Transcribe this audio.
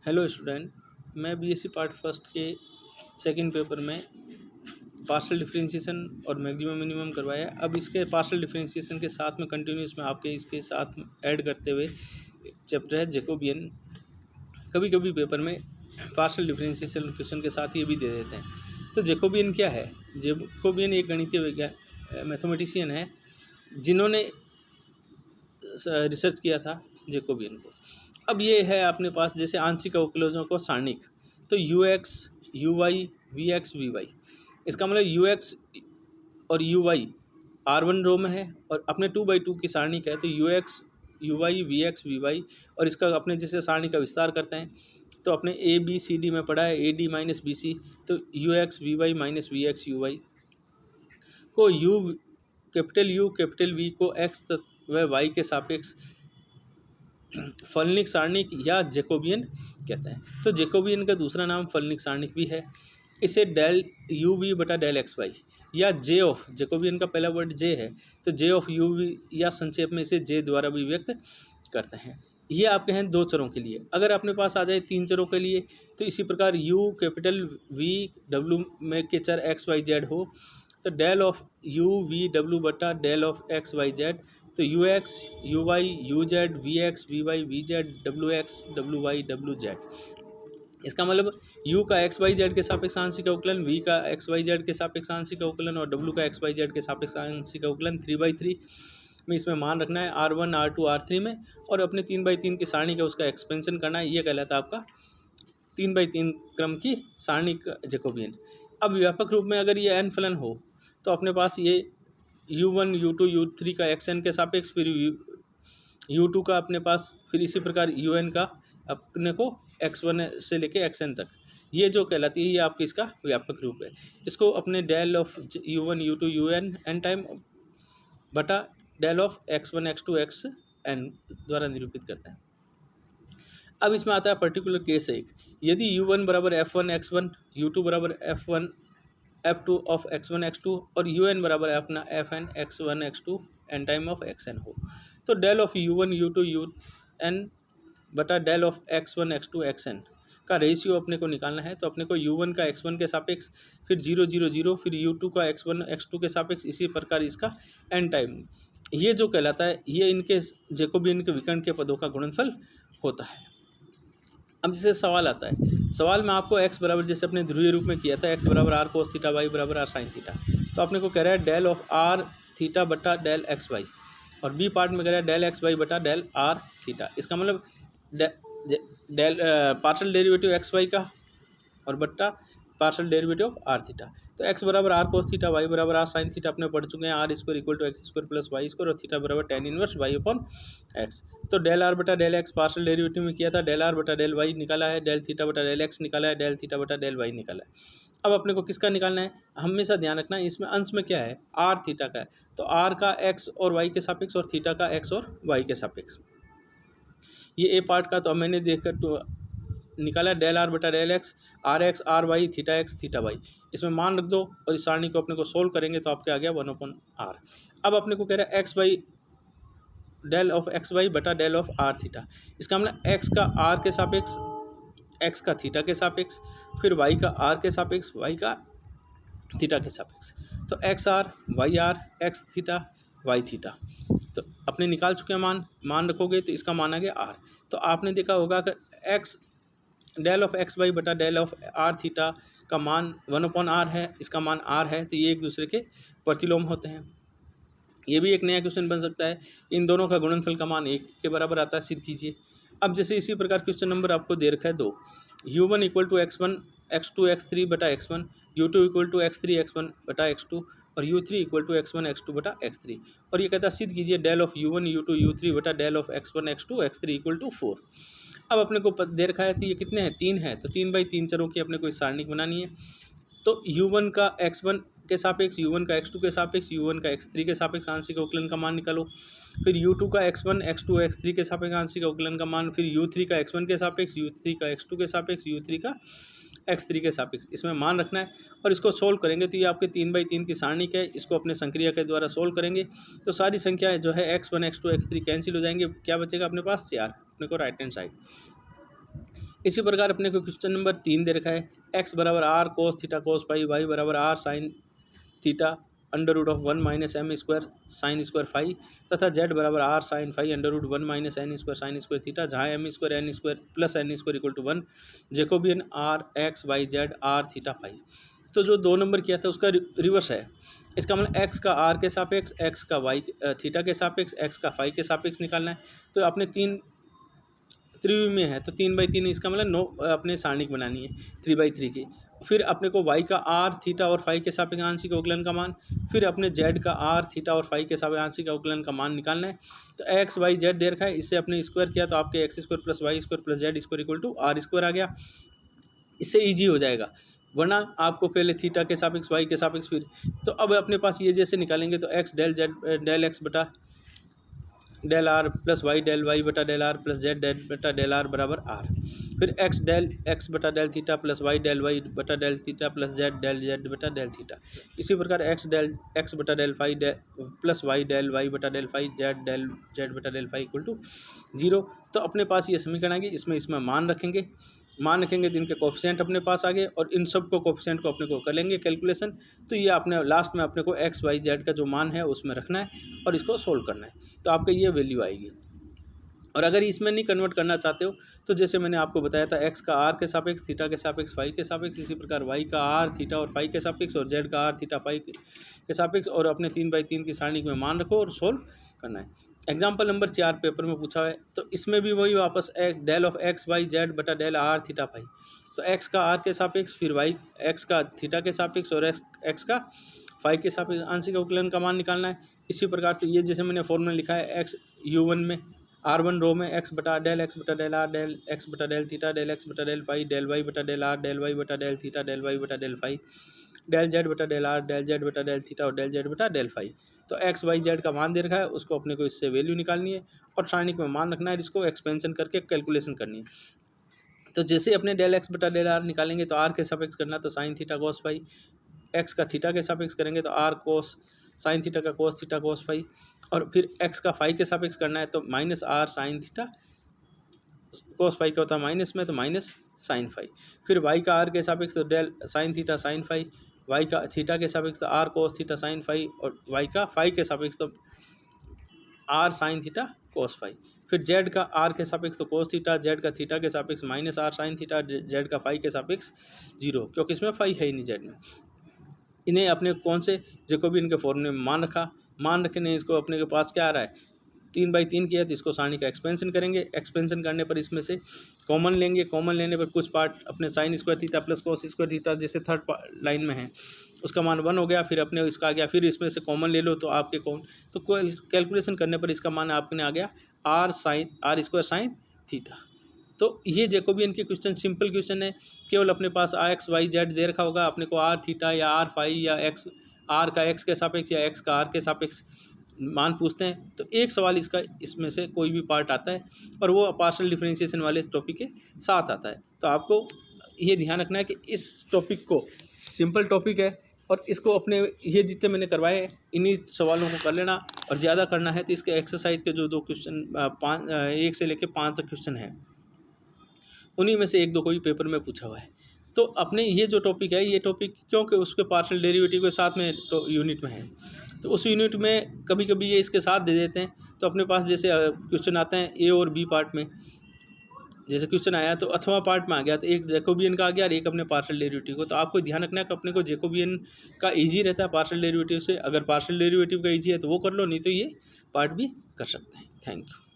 Hello student. मैं BSc part first के second paper में पार्शियल डिफरेंशिएशन और मैक्सिमम मिनिमम करवाया। अब इसके पार्शियल डिफरेंशिएशन के साथ में कंटिन्यूस में आपके इसके साथ ऐड करते हुए चैप्टर है जैकोबियन। कभी कभी पेपर में पार्शियल डिफरेंशिएशन क्वेश्चन के साथ ये भी दे देते हैं। तो जैकोबियन क्या है? जैकोबियन एक गणितीय विज्ञान मैथमेटिशियन है जिन्होंने रिसर्च किया था जैकोबियन को। अब ये है अपने पास जैसे आंशिक अवकलजों को सारणिक, तो you x you y v x we y. इसका मतलब यू एक्स और यू वाई R1 रो में है और अपने 2/2 की सारणिक है, तो you x you y v x we y. और इसका अपने जैसे सारणी का विस्तार करते हैं तो अपने ए बी सी डी में पढ़ा है, A D minus B C, तो you X we Y minus V X you Y को यू कैपिटल वी को एक्स व वाई के सापेक्ष फलनिक सारणिक या जैकोबियन कहते हैं। तो जैकोबियन का दूसरा नाम फलनिक सारणिक भी है। इसे डेल यू वी बटा डेल एक्स वाई या जे ऑफ, जैकोबियन का पहला वर्ड जे है तो जे ऑफ यू वी या संक्षेप में इसे जे द्वारा भी व्यक्त करते हैं। ये आपके हैं दो चरों के लिए। अगर अपने पास आ जाए तीन चरों के लिए तो इसी प्रकार यू कैपिटल वी डब्ल्यू में के चर एक्स वाई जेड हो तो del of U V W बटा del of x Y Z, तो you x you Y U Z V x we Y V Z W X W Y W Z. इसका मतलब u का x Y Z के सापेक्ष आंशिक अवकलन, v का एक्स वाई जेड के सापेक्ष आंशिक अवकलन और w का एक्स वाई जेड के सापेक्ष आंशिक अवकलन 3/3 में इसमें मान रखना है R1 R2 R3 में, और अपने 3/3 की सारणी का उसका एक्सपेंशन करना है। ये कहलाता है आपका 3/3 क्रम की सारणी का जैकोबियन। अब व्यापक रूप में अगर ये n फलन हो तो अपने पास ये u1 u2 u3 का xn के सापेक्ष, फिर u2 का अपने पास, फिर इसी प्रकार un का अपने को x1 से लेके xn तक, ये जो कहलाती है ये आपकी इसका व्यापक रूप है। इसको अपने del of u1 u2 un n time बटा del of x1 x2 xn द्वारा निरूपित करते हैं। अब इसमें आता है पर्टिकुलर केस एक, यदि u1 बराबर f1 x1, u2 बराबर f1 f2 of x1 x2 और un बराबर अपना fn x1 x2 n time of xn हो, तो del of u1 u2 un बटा del of x1 x2 xn का रेशियो अपने को निकालना है। तो अपने को u1 का x1 के सापेक्ष, फिर 0 0 0, फिर u2 का x1 x2 के सापेक्ष, इसी प्रकार इसका n टाइम, ये जो कहलाता है ये इनके जैकोबियन के विकर्ण के पदों का गुणनफल होता है। अब जैसे सवाल आता है, सवाल में आपको x बराबर जैसे अपने ध्रुवीय रूप में किया था x बराबर आर कोस थीटा y बराबर आर साइन थीटा, तो आपने को कह रहा है डेल ऑफ आर थीटा बटा डेल एक्स वाई, और बी पार्ट में कह रहा है डेल एक्स वाई बटा डेल आर थीटा। इसका मतलब del partial derivative x y का और बट्टा partial derivative of r theta. तो एक्स बराबर आर कोस थीटा, वाई बराबर आर साइन थीटा अपने पढ़ चुके हैं, are square equal to x square plus Y square, और थीटा बराबर tan inverse y upon x. तो डेल आर बटा डेल एक्स पार्शियल डेरिवेटिव में किया था, डेल आर बटा डेल वाई निकाला है, डेल थीटा बटा डेल एक्स निकाला है, डेल थीटा बटा डेल वाई निकाला है। अब अपने को किसका निकालना है, हमेशा ध्यान रखना है इसमें अंश में क्या है, आर थीटा का है, तो आर का एक्स और वाई के सापेक्ष और थीटा का एक्स और वाई के सापेक्ष। ये ए पार्ट का तो मैंने देखकर तो निकाला डेल आर बटा del x r x r y theta x theta y, इसमें मान रख दो और इस सारणी को अपने को सोल्व करेंगे तो आपके आ गया 1/r। अब अपने को कह रहा है x y del of x y बटा डेल ऑफ आर थीटा। इसका मतलब एक्स का आर के सापेक्ष, एक्स का थीटा के सापेक्ष, फिर वाई का आर के सापेक्ष, वाई का थीटा के सापेक्ष। तो x r y r x theta y theta, तो अपने निकाल चुके हैं मान रखोगे तो इसका मान आ गया आर। तो आपने देखा होगा कि x del of x y बटा डेल ऑफ आर थीटा का मान 1/r है, इसका मान r है, तो ये एक दूसरे के प्रतिलोम होते हैं। ये भी एक नया क्वेश्चन बन सकता है, इन दोनों का गुणनफल का मान 1 के बराबर आता है, सिद्ध कीजिए। अब जैसे इसी प्रकार क्वेश्चन नंबर आपको दे रखा है 2, u1 equal to x1 x2 x3 बटा x1, u2 equal to x3 x1 बटा x2 और u3 equal to x1 x2 बटा x3, और ये कहता है सिद्ध कीजिए del of u1 u2 u3 बटा del of x1 x2 x3 equal to 4। अब अपने को दे रखा है तो ये कितने हैं, 3 है, तो 3/3 चरों की अपने को इस सारणिक बनानी है। तो u1 का x1 के सापेक्ष, u1 का x2 के सापेक्ष, u1 का x3 के सापेक्ष आंशिक अवकलन का मान निकालो, फिर u2 का x1 x2 x3 के सापेक्ष आंशिक अवकलन का मान, फिर u3 का x1 के सापेक्ष, u3 का x2 के सापेक्ष, u3 का x3 के सापेक्ष, इसमें मान रखना है और इसको सोल्व करेंगे तो ये आपके 3/3 की सारणिक है। इसको अपने संक्रिया के द्वारा सोल्व करेंगे तो सारी संख्या जो है x1 x2 x3 कैंसिल हो जाएंगे, क्या बचेगा अपने पास 4, अपने को राइट हैंड साइड। इसी प्रकार अपने को क्वेश्चन नंबर 3 दे रखा है, x बराबर are cos theta cos phi, y बराबर are sine theta under root of 1 minus M square sine square phi तथा z बराबर are sine phi under root 1 minus N square sine square theta, जहाँ M square N square plus N square equal to 1, Jacobian R X Y Z R theta phi. तो जो 2 number किया था उसका reverse है, इसका मतलब x का r के सापेक्ष, x का y थीटा के सापेक्ष, x का फाई के सापेक्ष निकालना है। तो अपने 3 त्रिविमीय में है तो 3/3, इसका मतलब 9 अपने सारणिक बनानी है 3/3 की। फिर अपने को y का r थीटा और फाई के सापेक्ष आंशिक अवकलन का मान, फिर अपने z का r थीटा और फाई के सापेक्ष आंशिक अवकलन का मान निकालना है। तो x y z दे रखा है, इससे अपने स्क्वायर किया तो आपके x square plus Y square plus Z square equal to R square आ गया। इससे ईजी हो जाएगा, वरना आपको पहले थीटा के सापेक्ष वाई के सापेक्ष फिर। तो अब अपने पास ये जैसे निकालेंगे तो x del Z del x बटा del R plus Y del Y बटा del R plus Z del बटा डेल आर बराबर आर। फिर x डेल एक्स बटा डेल थीटा प्लस वाई बटा डेल थीटा प्लस जेड बटा डेल थीटा। इसी प्रकार x डेल एक्स बटा डेल फाई प्लस वाई बटा डेल फाई जेड बटा डेल फाई इक्वल टू 0। तो अपने पास ये समीकरण आएगी, इसमें मान रखेंगे तो इनके कोफिशिएंट अपने पास आ गए और इन सब को कोफिशिएंट को अपने को कर लेंगे कैलकुलेशन। तो ये अपने लास्ट में अपने को एक्स वाई जेड का जो मान है उसमें रखना है और इसको सोल्व करना है, तो आपका ये वैल्यू आएगी। और अगर इसमें नहीं कन्वर्ट करना चाहते हो तो जैसे मैंने आपको बताया था, x का r के सापेक्ष, थीटा के सापेक्ष, फाई के सापेक्ष, इसी प्रकार y का r थीटा और फाई के सापेक्ष और z का r थीटा फाई के सापेक्ष, और अपने 3/3 की सारणी में मान रखो और सोल्व करना है। एग्जाम्पल नंबर 4 पेपर में पूछा है, तो इसमें भी वही वापस del of x Y z बटा डेल आर थीटा फाई। तो x का r के सापेक्ष, फिर y x का थीटा के सापेक्ष और x का फाई के सापेक्ष आंशिक अवकलन का मान निकालना है। इसी प्रकार तो ये जैसे मैंने फॉर्मूला लिखा है, x u1 में r1 रो में x बटा डेल आर डेल एक्स बटा डेल थीटा डेल एक्स बटा डेल फाई डेल वाई बटा डेल आर डेल वाई बटा डेल थीटा डेल वाई बटा डेल फाई डेल जेड बटा डेल आर डेल जेड बटा del theta और del Z बटा del phi. तो एक्स वाई जेड का मान दे रखा है, उसको अपने को इससे वैल्यू निकालनी है और सारणिक में मान रखना है, जिसको एक्सपेंशन करके कैलकुलेशन करनी है। तो जैसे अपने डेल एक्स बटा डेल आर निकालेंगे तो आर के सापेक्ष करना, तो sine theta cos phi, x का थीटा के सापेक्ष करेंगे तो आर कोस साइन थीटा का कोस थीटा कोस फाई, और फिर एक्स का फाई के सापेक्ष करना है तो minus r sine theta, cos phi का होता है माइनस में तो माइनस साइन फाई। फिर वाई का आर के सापेक्ष तो del sine theta sine phi, y का थीटा के सापेक्ष तो r cos theta sine phi, और वाई का फाई के सापेक्ष तो r sine theta cos phi. फिर जेड का आर के सापेक्ष तो कोस थीटा, जेड का थीटा के सापेक्ष minus r sine theta, z का फाई के सापेक्ष 0, क्योंकि इसमें फाई है ही नहीं जेड में। इन्हें अपने कौन से जेकोबियन के फॉर्मूले में मान रखने, इसको अपने के पास क्या आ रहा है 3/3 किया, तो इसको सारणी का एक्सपेंशन करेंगे। एक्सपेंशन करने पर इसमें से कॉमन लेंगे, कॉमन लेने पर कुछ पार्ट अपने sign square theta plus cos square theta जैसे थर्ड लाइन में है उसका मान 1 हो गया, फिर अपने इसका आ गया, फिर इसमें से कॉमन ले लो तो आपके तो कैलकुलेशन करने पर इसका मान आपने आ गया आर स्क्वायर साइन थीटा। तो ये जेकोबियन के क्वेश्चन सिंपल क्वेश्चन है, केवल अपने पास एक्स वाई जेड दे रखा होगा, अपने को आर थीटा या आर फाई या एक्स आर का एक्स के सापेक्ष या एक्स का आर के सापेक्ष मान पूछते हैं, तो एक सवाल इसमें से कोई भी पार्ट आता है और वो पार्शियल डिफरेंशिएशन वाले टॉपिक के साथ आता है। तो आपको ये ध्यान रखना है कि इस टॉपिक को सिंपल टॉपिक है और इसको अपने ये जितने मैंने करवाए इन्हीं सवालों को कर लेना, और ज़्यादा करना है तो इसके एक्सरसाइज के जो 2 क्वेश्चन 1 से लेकर 5 तक क्वेश्चन हैं, उन्हीं में से 1-2 कोई पेपर में पूछा हुआ है। तो अपने ये जो टॉपिक है, ये टॉपिक क्योंकि उसके पार्शियल डेरिवेटिव के साथ में तो यूनिट में है, तो उस यूनिट में कभी कभी ये इसके साथ दे देते हैं। तो अपने पास जैसे क्वेश्चन आते हैं ए और बी पार्ट में, जैसे क्वेश्चन आया तो अथवा पार्ट में आ गया, तो एक जैकोबियन का आ गया और एक अपने पार्शियल डेरिवेटिव को। तो आपको ध्यान रखना है कि अपने को जैकोबियन का ईजी रहता है पार्शियल डेरिवेटिव से, अगर पार्शियल डेरिवेटिव का ईजी है तो वो कर लो, नहीं तो ये पार्ट भी कर सकते हैं। Thank you.